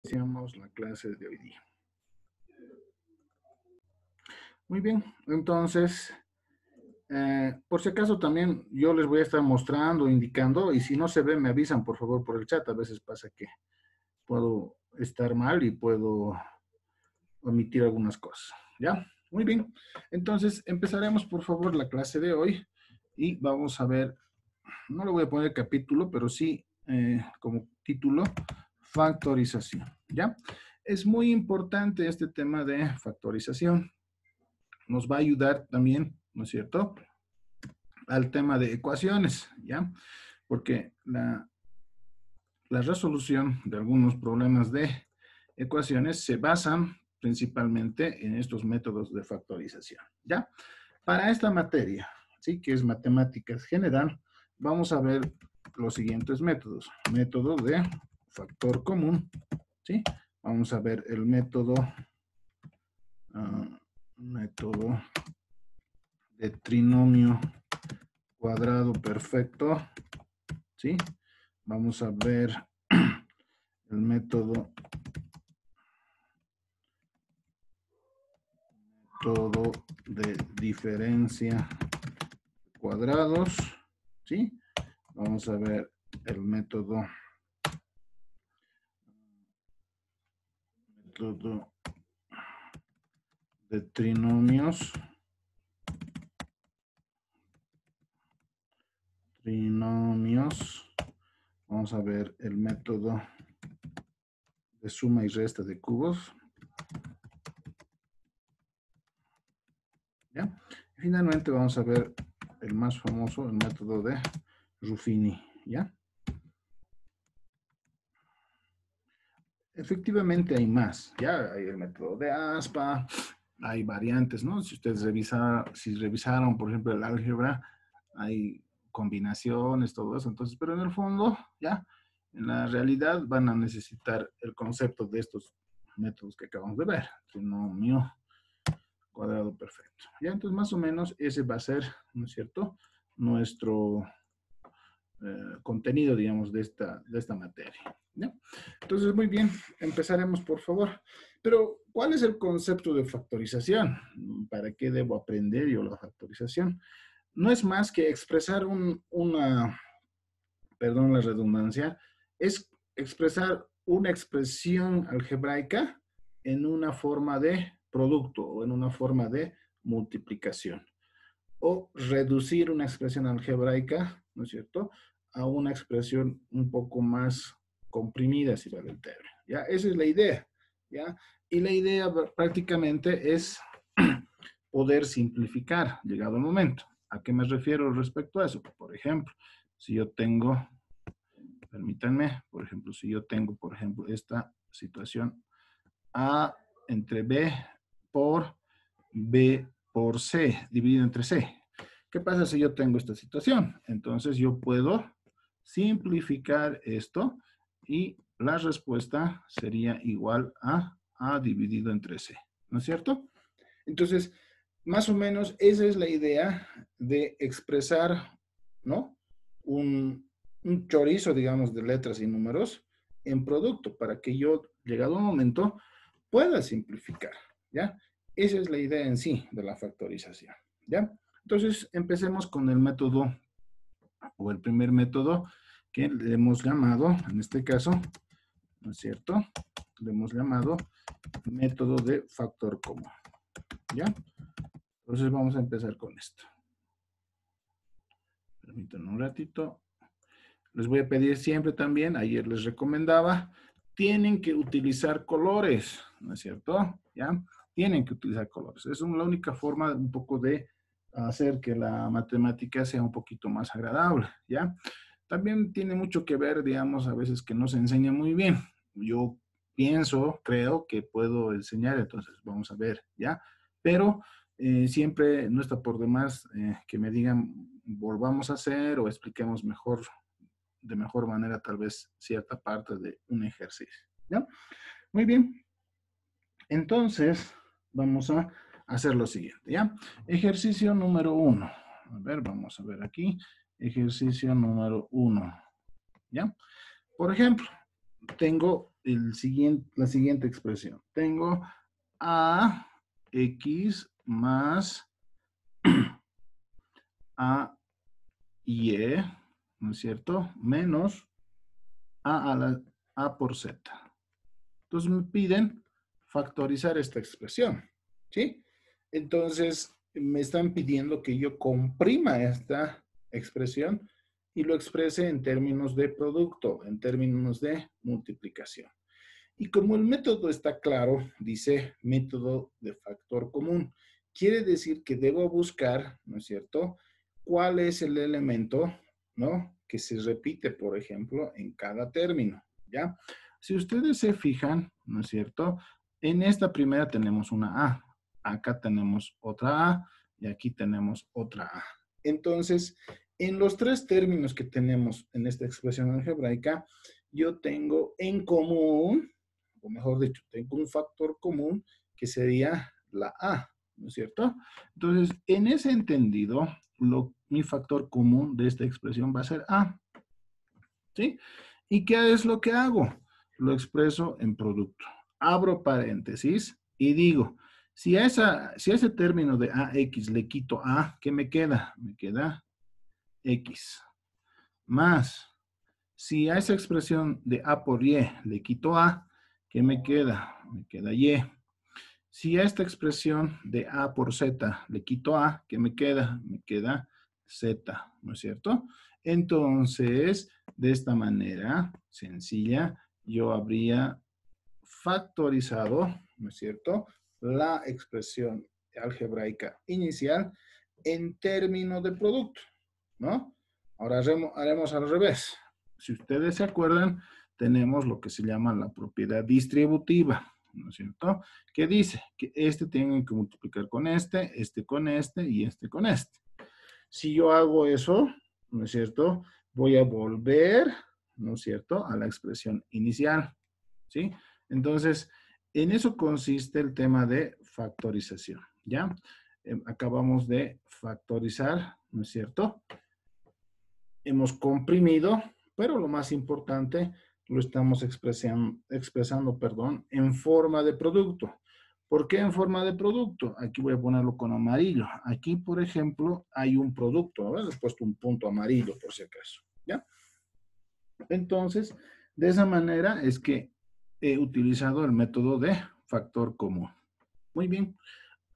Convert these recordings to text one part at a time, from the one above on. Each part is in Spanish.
Iniciamos la clase de hoy día. Muy bien, entonces, por si acaso también yo les voy a estar mostrando, indicando, y si no se ve, me avisan por favor por el chat. A veces pasa que puedo estar mal y puedo omitir algunas cosas. ¿Ya? Muy bien, entonces empezaremos por favor la clase de hoy y vamos a ver, no le voy a poner capítulo, pero sí como título, factorización. ¿Ya? Es muy importante este tema de factorización. Nos va a ayudar también, ¿no es cierto?, al tema de ecuaciones, ¿ya? Porque la resolución de algunos problemas de ecuaciones se basan principalmente en estos métodos de factorización, ¿ya? Para esta materia, ¿sí?, que es matemáticas general, vamos a ver los siguientes métodos. Método de factor común, ¿sí? Vamos a ver el método de trinomio cuadrado perfecto, ¿sí? Vamos a ver el método de diferencia de cuadrados, ¿sí? Vamos a ver el método de trinomios, vamos a ver el método de suma y resta de cubos, ¿ya? Y finalmente vamos a ver el más famoso, el método de Ruffini, ¿ya? Efectivamente hay más, ¿ya? Hay el método de Aspa, hay variantes, ¿no? Si ustedes revisaron, por ejemplo, el álgebra, hay combinaciones, todo eso. Entonces, pero en el fondo, ¿ya? En la realidad van a necesitar el concepto de estos métodos que acabamos de ver. Trinomio cuadrado perfecto. Ya, entonces más o menos ese va a ser, ¿no es cierto?, nuestro contenido, digamos, de esta materia, ¿ya? Entonces, muy bien, empezaremos, por favor. Pero, ¿cuál es el concepto de factorización? ¿Para qué debo aprender yo la factorización? No es más que expresar perdón la redundancia, es expresar una expresión algebraica en una forma de producto o en una forma de multiplicación. O reducir una expresión algebraica, ¿no es cierto?, a una expresión un poco más comprimida, si vale el término. ¿Ya? Esa es la idea, ¿ya? Y la idea prácticamente es poder simplificar, llegado el momento. ¿A qué me refiero respecto a eso? Por ejemplo, si yo tengo, permítanme, por ejemplo, si yo tengo, por ejemplo, esta situación A entre B por C, dividido entre C. ¿Qué pasa si yo tengo esta situación? Entonces yo puedo simplificar esto y la respuesta sería igual a A dividido entre C, ¿no es cierto? Entonces, más o menos esa es la idea de expresar, ¿no?, un chorizo, digamos, de letras y números en producto para que yo, llegado un momento, pueda simplificar, ¿ya? Esa es la idea en sí de la factorización, ¿ya? Entonces, empecemos con el método, o el primer método que le hemos llamado, en este caso, ¿no es cierto?, le hemos llamado método de factor común, ¿ya? Entonces, vamos a empezar con esto. Permítanme un ratito. Les voy a pedir siempre también, ayer les recomendaba, tienen que utilizar colores, ¿no es cierto? ¿Ya? Tienen que utilizar colores. Es la única forma un poco de hacer que la matemática sea un poquito más agradable, ¿ya? También tiene mucho que ver, digamos, a veces que no se enseña muy bien. Yo pienso, creo que puedo enseñar, entonces vamos a ver, ¿ya? Pero siempre no está por demás que me digan, volvamos a hacer o expliquemos mejor, de mejor manera, tal vez cierta parte de un ejercicio, ¿ya? Muy bien. Entonces, vamos a hacer lo siguiente, ¿ya? Ejercicio número 1. A ver, vamos a ver aquí. Ejercicio número 1, ¿ya? Por ejemplo, tengo la siguiente expresión. Tengo AX más AY, ¿no es cierto? Menos A por Z. Entonces me piden factorizar esta expresión, ¿sí? Entonces me están pidiendo que yo comprima esta expresión y lo exprese en términos de producto, en términos de multiplicación. Y como el método está claro, dice método de factor común. Quiere decir que debo buscar, ¿no es cierto?, cuál es el elemento, ¿no?, que se repite, por ejemplo, en cada término, ¿ya? Si ustedes se fijan, ¿no es cierto?, en esta primera tenemos una A, acá tenemos otra A y aquí tenemos otra A. Entonces, en los tres términos que tenemos en esta expresión algebraica, yo tengo en común, o mejor dicho, tengo un factor común que sería la A, ¿no es cierto? Entonces, en ese entendido, mi factor común de esta expresión va a ser A, ¿sí? ¿Y qué es lo que hago? Lo expreso en producto. Abro paréntesis y digo, si a ese término de AX le quito A, ¿qué me queda? Me queda X. Más, si a esa expresión de A por Y le quito A, ¿qué me queda? Me queda Y. Si a esta expresión de A por Z le quito A, ¿qué me queda? Me queda Z, ¿no es cierto? Entonces, de esta manera sencilla, yo habría factorizado, ¿no es cierto?, la expresión algebraica inicial en términos de producto, ¿no? Ahora haremos al revés. Si ustedes se acuerdan, tenemos lo que se llama la propiedad distributiva, ¿no es cierto? Que dice que este tiene que multiplicar con este con este y este con este. Si yo hago eso, ¿no es cierto?, voy a volver, ¿no es cierto?, a la expresión inicial, ¿sí? Entonces, en eso consiste el tema de factorización, ¿ya? Acabamos de factorizar, ¿no es cierto? Hemos comprimido, pero lo más importante, lo estamos expresando, en forma de producto. ¿Por qué en forma de producto? Aquí voy a ponerlo con amarillo. Aquí, por ejemplo, hay un producto. A ver, he puesto un punto amarillo por si acaso, ¿ya? Entonces, de esa manera es que he utilizado el método de factor común. Muy bien,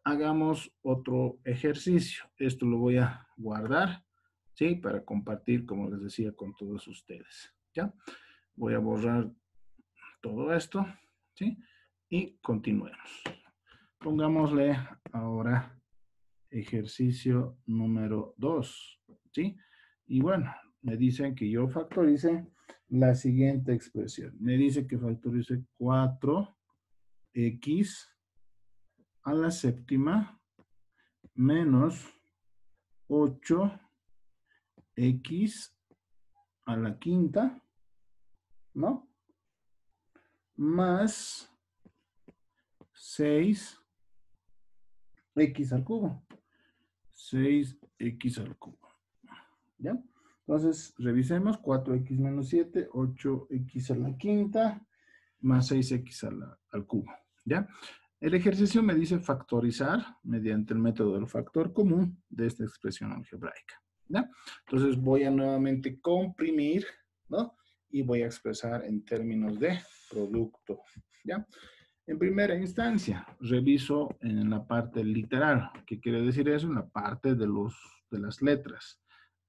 hagamos otro ejercicio. Esto lo voy a guardar, ¿sí? Para compartir, como les decía, con todos ustedes, ¿ya? Voy a borrar todo esto, ¿sí? Y continuemos. Pongámosle ahora ejercicio número 2, ¿sí? Y bueno, me dicen que yo factorice la siguiente expresión. Me dice que factorice 4x a la séptima menos 8x a la quinta, ¿no? Más 6x al cubo. 6x al cubo. ¿Ya? Entonces, revisemos. 4x menos 7, 8x a la quinta, más 6x al cubo. ¿Ya? El ejercicio me dice factorizar mediante el método del factor común de esta expresión algebraica. ¿Ya? Entonces voy a nuevamente comprimir, ¿no? Y voy a expresar en términos de producto. ¿Ya? En primera instancia, reviso en la parte literal. ¿Qué quiere decir eso? En la parte de las letras.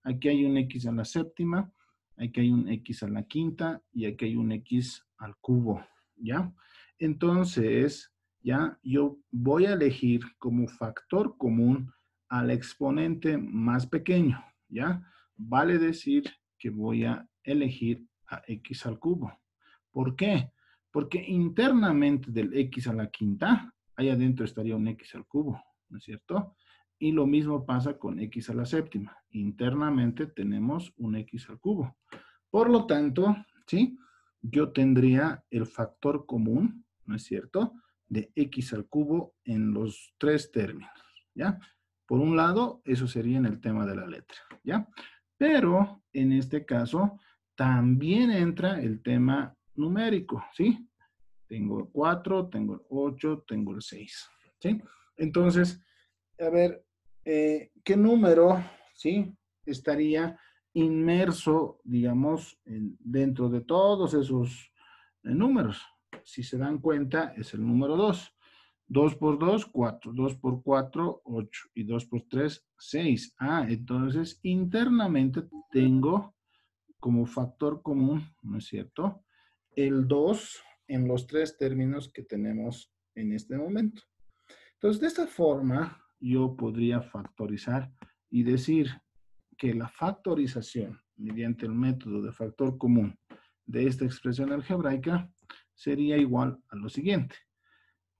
Aquí hay un x a la séptima, aquí hay un x a la quinta y aquí hay un x al cubo. ¿Ya? Entonces, ya yo voy a elegir como factor común al exponente más pequeño. ¿Ya? Vale decir que voy a elegir a x al cubo. ¿Por qué? Porque internamente del x a la quinta, ahí adentro estaría un x al cubo, ¿no es cierto? Y lo mismo pasa con x a la séptima. Internamente tenemos un x al cubo. Por lo tanto, ¿sí? Yo tendría el factor común, ¿no es cierto?, de x al cubo en los tres términos, ¿ya? Por un lado, eso sería en el tema de la letra, ¿ya? Pero en este caso también entra el tema numérico, ¿sí? Tengo el 4, tengo el 8, tengo el 6, ¿sí? Entonces, a ver, ¿qué número, sí, estaría inmerso, digamos, dentro de todos esos números? Si se dan cuenta, es el número 2. 2 por 2, 4. 2 por 4, 8. Y 2 por 3, 6. Ah, entonces internamente tengo como factor común, ¿no es cierto? El 2 en los tres términos que tenemos en este momento. Entonces, de esta forma, yo podría factorizar y decir que la factorización mediante el método de factor común de esta expresión algebraica sería igual a lo siguiente.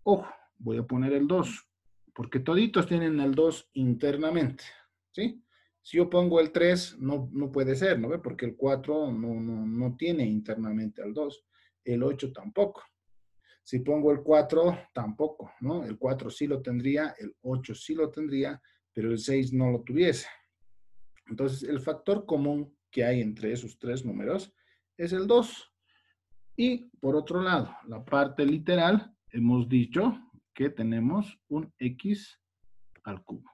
Ojo, voy a poner el 2, porque toditos tienen el 2 internamente, ¿sí? Si yo pongo el 3, no puede ser, ¿no ve? Porque el 4 no tiene internamente al 2, el 8 tampoco. Si pongo el 4, tampoco, ¿no? El 4 sí lo tendría, el 8 sí lo tendría, pero el 6 no lo tuviese. Entonces, el factor común que hay entre esos tres números es el 2. Y por otro lado, la parte literal, hemos dicho que tenemos un x al cubo.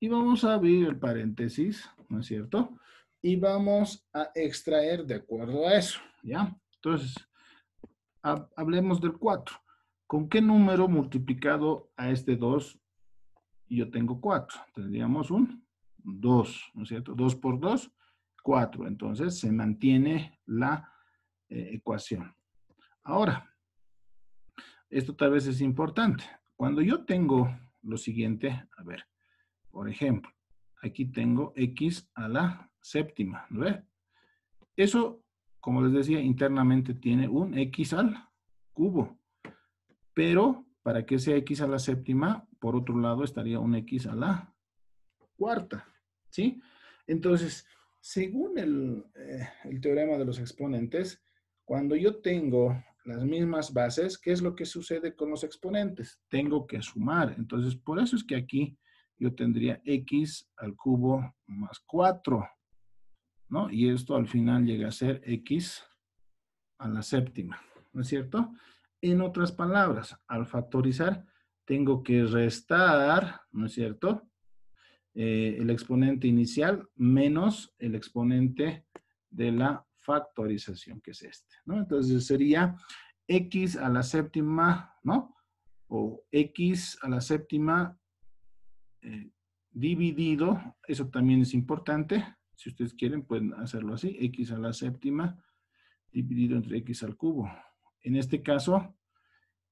Y vamos a abrir el paréntesis, ¿no es cierto? Y vamos a extraer de acuerdo a eso, ¿ya? Entonces, hablemos del 4. ¿Con qué número multiplicado a este 2 yo tengo 4? Tendríamos un 2, ¿no es cierto? 2 por 2, 4. Entonces, se mantiene la ecuación. Ahora, esto tal vez es importante. Cuando yo tengo lo siguiente, a ver, por ejemplo, aquí tengo x a la séptima, ¿no ve? Eso, como les decía, internamente tiene un x al cubo. Pero para que sea x a la séptima, por otro lado estaría un x a la cuarta, ¿sí? Entonces, según el teorema de los exponentes, cuando yo tengo las mismas bases, ¿qué es lo que sucede con los exponentes? Tengo que sumar. Entonces, por eso es que aquí yo tendría x al cubo más 4, ¿no? Y esto al final llega a ser x a la séptima, ¿no es cierto? En otras palabras, al factorizar, tengo que restar, ¿no es cierto? El exponente inicial menos el exponente de la factorización, que es este, ¿no? Entonces sería x a la séptima, ¿no? O x a la séptima dividido, eso también es importante, si ustedes quieren pueden hacerlo así, x a la séptima dividido entre x al cubo. En este caso,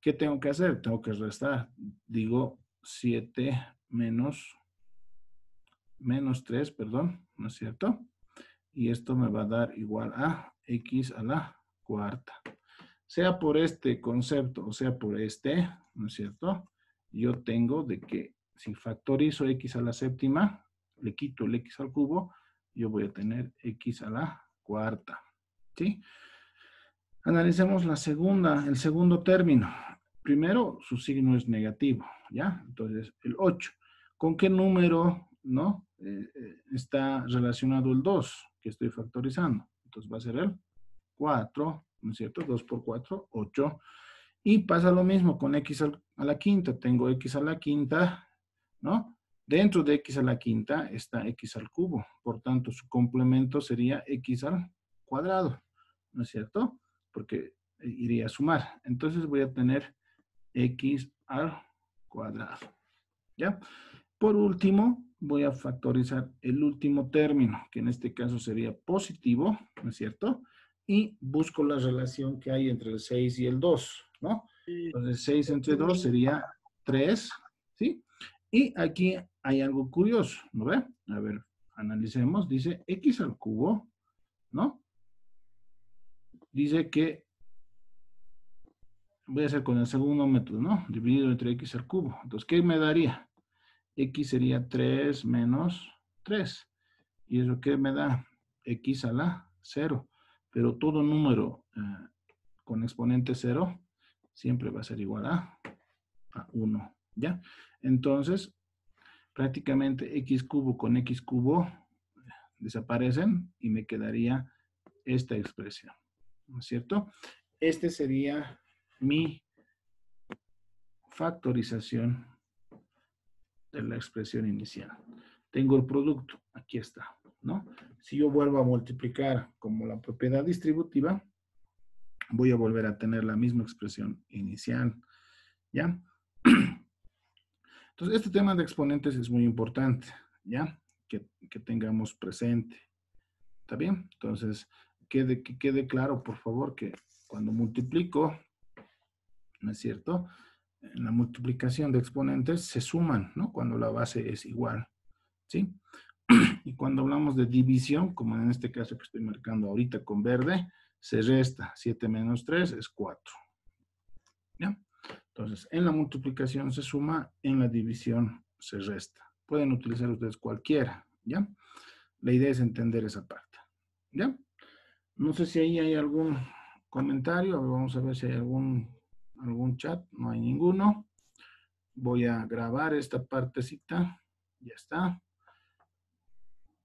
¿qué tengo que hacer? Tengo que restar. Digo 7 menos 3, perdón, ¿no es cierto? Y esto me va a dar igual a x a la cuarta. Sea por este concepto o sea por este, ¿no es cierto? Yo tengo de que si factorizo x a la séptima, le quito el x al cubo, yo voy a tener x a la cuarta, ¿sí? Analicemos el segundo término. Primero, su signo es negativo, ¿ya? Entonces, el 8. ¿Con qué número, no? Está relacionado el 2 que estoy factorizando. Entonces, va a ser el 4, ¿no es cierto? 2 por 4, 8. Y pasa lo mismo con x a la quinta. Tengo x a la quinta, ¿no? Dentro de x a la quinta está x al cubo. Por tanto, su complemento sería x al cuadrado, ¿no es cierto? Porque iría a sumar. Entonces voy a tener x al cuadrado, ¿ya? Por último, voy a factorizar el último término, que en este caso sería positivo, ¿no es cierto? Y busco la relación que hay entre el 6 y el 2, ¿no? Entonces 6 entre 2 sería 3, ¿sí? Y aquí hay algo curioso, ¿no ve? A ver, analicemos. Dice x al cubo, ¿no? Dice que voy a hacer con el segundo método, ¿no? Dividido entre x al cubo. Entonces, ¿qué me daría? X sería 3 menos 3. ¿Y eso qué me da? X a la 0. Pero todo número con exponente 0 siempre va a ser igual a 1, ¿ya? Entonces, prácticamente x cubo con x cubo desaparecen y me quedaría esta expresión, ¿no es cierto? este sería mi factorización de la expresión inicial. Tengo el producto, aquí está, ¿no? Si yo vuelvo a multiplicar como la propiedad distributiva, voy a volver a tener la misma expresión inicial, ¿ya? Entonces, este tema de exponentes es muy importante, ¿ya? Que tengamos presente. ¿Está bien? Entonces, que quede claro, por favor, que cuando multiplico, ¿no es cierto? En la multiplicación de exponentes se suman, ¿no? Cuando la base es igual, ¿sí? Y cuando hablamos de división, como en este caso que estoy marcando ahorita con verde, se resta. 7 menos 3 es 4. ¿Ya? Entonces, en la multiplicación se suma, en la división se resta. Pueden utilizar ustedes cualquiera, ¿ya? La idea es entender esa parte, ¿ya? No sé si ahí hay algún comentario. A ver, vamos a ver si hay algún chat. No hay ninguno. Voy a grabar esta partecita. Ya está.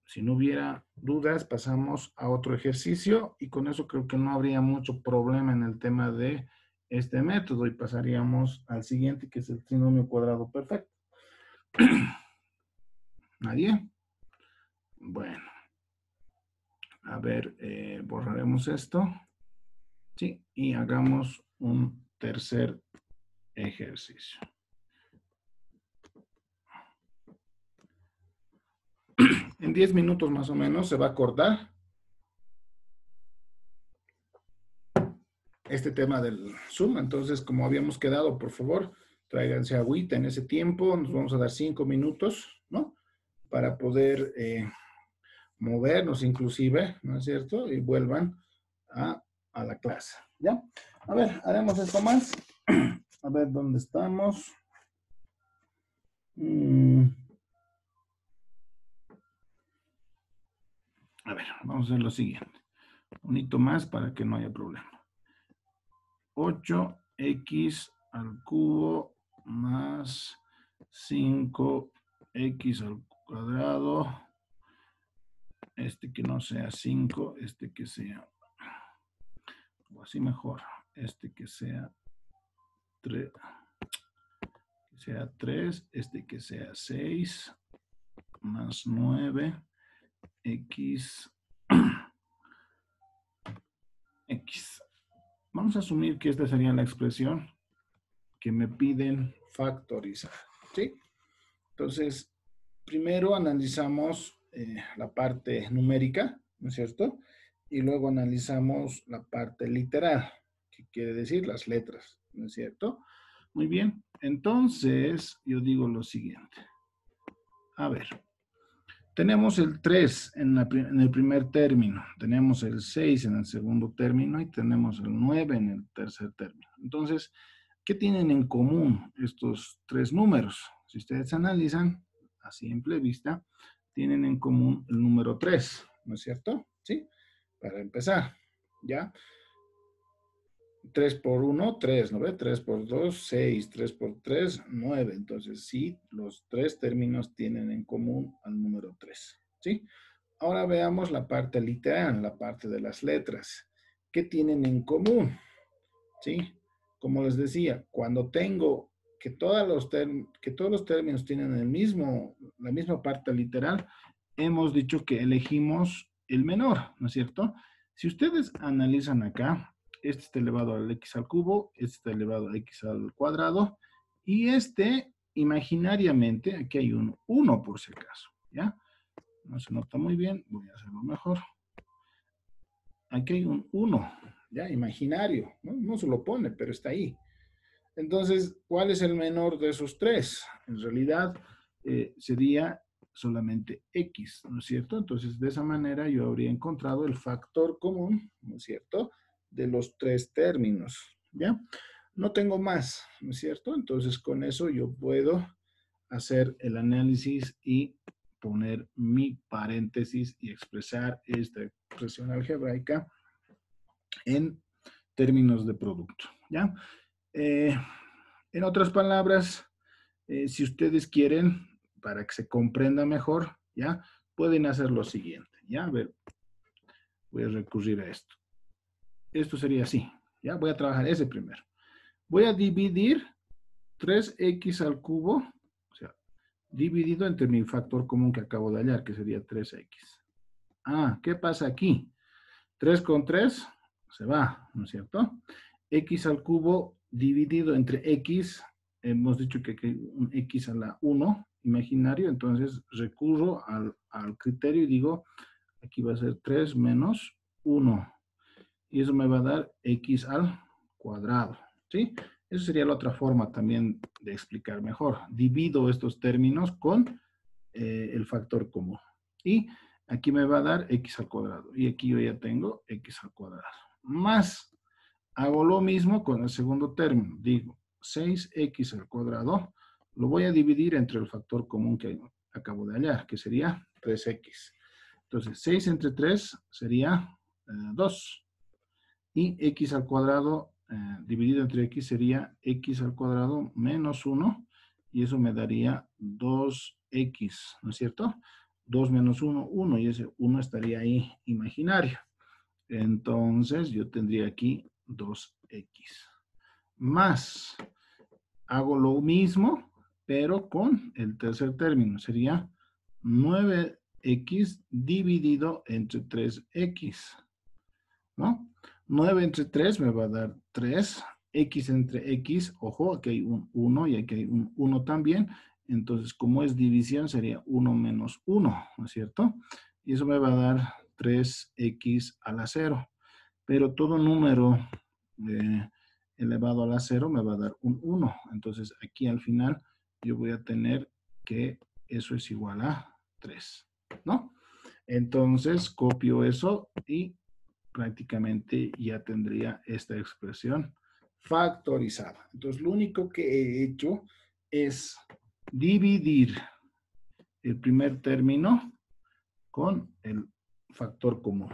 Si no hubiera dudas, pasamos a otro ejercicio y con eso creo que no habría mucho problema en el tema de este método y pasaríamos al siguiente, que es el trinomio cuadrado perfecto. ¿Nadie? Bueno. A ver, borraremos esto. Sí, y hagamos un tercer ejercicio. En 10 minutos más o menos se va a acordar este tema del Zoom. Entonces, como habíamos quedado, por favor, tráiganse agüita en ese tiempo. Nos vamos a dar 5 minutos, ¿no? Para poder movernos inclusive, ¿no es cierto? Y vuelvan a la clase, ¿ya? A ver, haremos esto más. A ver, ¿dónde estamos? A ver, vamos a hacer lo siguiente. Un hito más para que no haya problema. 8x al cubo más 5x al cuadrado. Este que no sea 5, este que sea, o así mejor, este que sea 3, este que sea 6, más 9, x, x. Vamos a asumir que esta sería la expresión que me piden factorizar, ¿sí? Entonces, primero analizamos la parte numérica, ¿no es cierto? Y luego analizamos la parte literal, que quiere decir las letras, ¿no es cierto? Muy bien, entonces yo digo lo siguiente. A ver, tenemos el 3 en el primer término, tenemos el 6 en el segundo término y tenemos el 9 en el tercer término. Entonces, ¿qué tienen en común estos tres números? Si ustedes analizan a simple vista, tienen en común el número 3, ¿no es cierto? ¿Sí? Para empezar, ¿ya? 3 por 1, 3, ¿no ve? 3 por 2, 6, 3 por 3, 9. Entonces, sí, los tres términos tienen en común al número 3, ¿sí? Ahora veamos la parte literal, la parte de las letras. ¿Qué tienen en común? ¿Sí? Como les decía, cuando tengo que todos los términos tienen la misma parte literal, hemos dicho que elegimos el menor, ¿no es cierto? Si ustedes analizan acá, este está elevado al x al cubo, este está elevado a x al cuadrado, y este, imaginariamente, aquí hay un 1 por si acaso, ¿ya? No se nota muy bien, voy a hacerlo mejor. Aquí hay un 1, ¿ya? Imaginario, ¿no? No se lo pone, pero está ahí. Entonces, ¿cuál es el menor de esos tres? En realidad, sería solamente x, ¿no es cierto? Entonces, de esa manera yo habría encontrado el factor común, ¿no es cierto?, de los tres términos, ¿ya? No tengo más, ¿no es cierto? Entonces, con eso yo puedo hacer el análisis y poner mi paréntesis y expresar esta expresión algebraica en términos de producto, ¿ya? En otras palabras, si ustedes quieren, para que se comprenda mejor, ¿ya? Pueden hacer lo siguiente, ¿ya? A ver, voy a recurrir a esto. Esto sería así, Ya, voy a trabajar ese primero. Voy a dividir 3x al cubo, o sea, dividido entre mi factor común que acabo de hallar, que sería 3x. Ah, ¿qué pasa aquí? 3 con 3 se va, ¿no es cierto? X al cubo dividido entre x, hemos dicho que hay un x a la 1 imaginario, entonces recurro al criterio y digo, aquí va a ser 3 menos 1. Y eso me va a dar x al cuadrado, ¿sí? Esa sería la otra forma también de explicar mejor. Divido estos términos con el factor común. Y aquí me va a dar x al cuadrado. Y aquí yo ya tengo x al cuadrado. Más, hago lo mismo con el segundo término. Digo, 6x al cuadrado lo voy a dividir entre el factor común que acabo de hallar, que sería 3x. Entonces, 6 entre 3 sería 2. Y x al cuadrado dividido entre x sería x al cuadrado menos 1. Y eso me daría 2x, ¿no es cierto? 2 menos 1, 1. Y ese 1 estaría ahí imaginario. Entonces yo tendría aquí 2x. Más, hago lo mismo, pero con el tercer término. Sería 9x dividido entre 3x, ¿no? 9 entre 3 me va a dar 3. X entre X, ojo, aquí hay un 1 y aquí hay un 1 también. Entonces, como es división, sería 1 menos 1, ¿no es cierto? Y eso me va a dar 3x a la 0. Pero todo número elevado a la 0 me va a dar un 1. Entonces, aquí al final yo voy a tener que eso es igual a 3, ¿no? Entonces, copio eso y prácticamente ya tendría esta expresión factorizada. Entonces, lo único que he hecho es dividir el primer término con el factor común.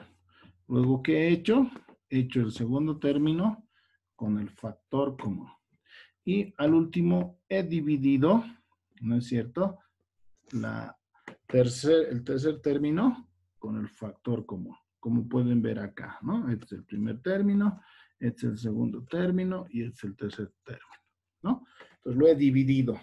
Luego, ¿qué he hecho? He hecho el segundo término con el factor común. Y al último he dividido, ¿no es cierto? El tercer término con el factor común, como pueden ver acá, ¿no? Este es el primer término, este es el segundo término y este es el tercer término, ¿no? Entonces lo he dividido,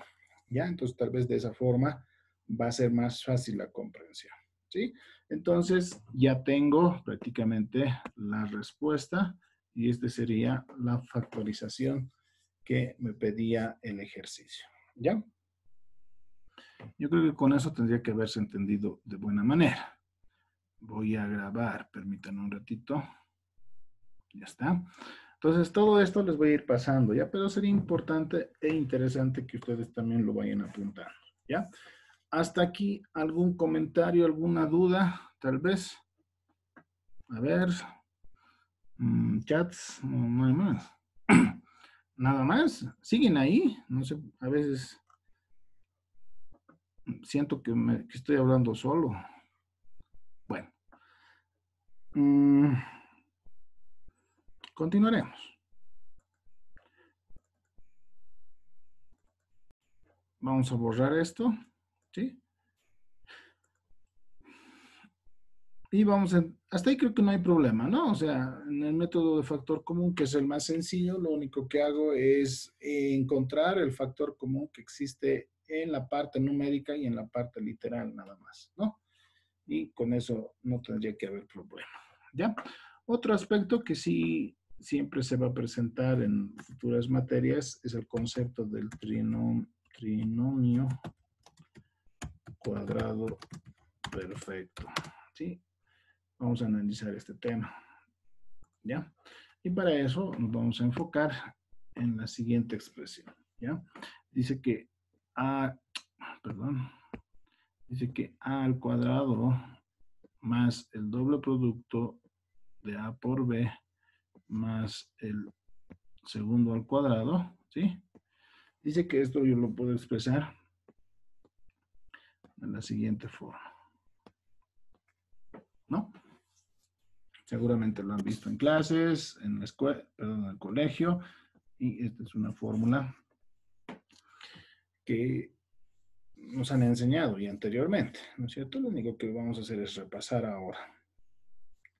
¿ya? Entonces tal vez de esa forma va a ser más fácil la comprensión, ¿sí? Entonces ya tengo prácticamente la respuesta y este sería la factorización que me pedía el ejercicio, ¿ya? Yo creo que con eso tendría que haberse entendido de buena manera. Voy a grabar, permítanme un ratito. Ya está. Entonces, todo esto les voy a ir pasando, ¿ya? Pero sería importante e interesante que ustedes también lo vayan apuntando, ¿ya? Hasta aquí, ¿algún comentario, alguna duda? Tal vez. A ver. Chats, no hay más. Nada más. ¿Siguen ahí? No sé, a veces siento que estoy hablando solo. Bueno. Continuaremos. Vamos a borrar esto, ¿sí? Y vamos a, hasta ahí creo que no hay problema, ¿no? O sea, en el método de factor común, que es el más sencillo, lo único que hago es encontrar el factor común que existe en la parte numérica y en la parte literal nada más, ¿no? Y con eso no tendría que haber problema, ¿ya? Otro aspecto que sí siempre se va a presentar en futuras materias es el concepto del trinomio cuadrado perfecto, ¿sí? Vamos a analizar este tema, ¿ya? Y para eso nos vamos a enfocar en la siguiente expresión, ¿ya? Dice que dice que a al cuadrado más el doble producto de a por b más el segundo al cuadrado, ¿sí? Dice que esto yo lo puedo expresar de la siguiente forma, ¿no? Seguramente lo han visto en clases, en la escuela, perdón, en el colegio, y esta es una fórmula que nos han enseñado ya anteriormente, ¿no es cierto? Lo único que vamos a hacer es repasar ahora.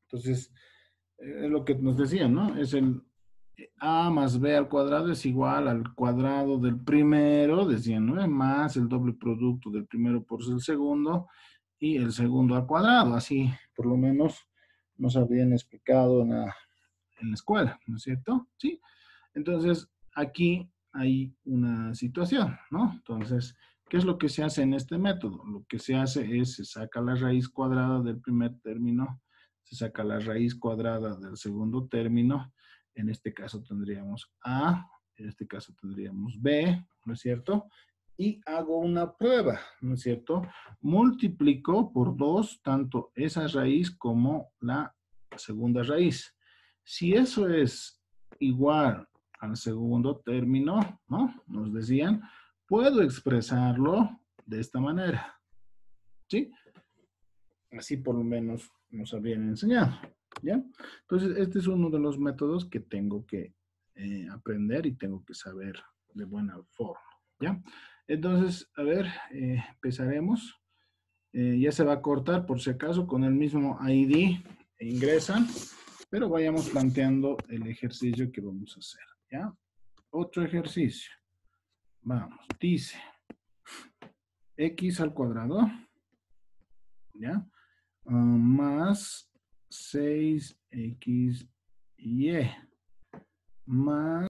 Entonces, lo que nos decían, ¿no? Es A más B al cuadrado es igual al cuadrado del primero, decían, ¿no? Más el doble producto del primero por el segundo y el segundo al cuadrado. Así, por lo menos, nos habían explicado en la escuela, ¿no es cierto? Sí. Entonces, aquí hay una situación, ¿no? Entonces, ¿qué es lo que se hace en este método? Lo que se hace es, se saca la raíz cuadrada del primer término, se saca la raíz cuadrada del segundo término, en este caso tendríamos A, en este caso tendríamos B, ¿no es cierto? Y hago una prueba, ¿no es cierto? Multiplico por 2 tanto esa raíz como la segunda raíz. Si eso es igual al segundo término, ¿no? Nos decían, puedo expresarlo de esta manera, ¿sí? Así por lo menos nos habían enseñado, ¿ya? Entonces, este es uno de los métodos que tengo que aprender y tengo que saber de buena forma, ¿ya? Entonces, a ver, empezaremos. Ya se va a cortar por si acaso con el mismo ID, ingresan, pero vayamos planteando el ejercicio que vamos a hacer, ¿ya? Otro ejercicio. Vamos, dice x al cuadrado, ¿ya? Más 6xy más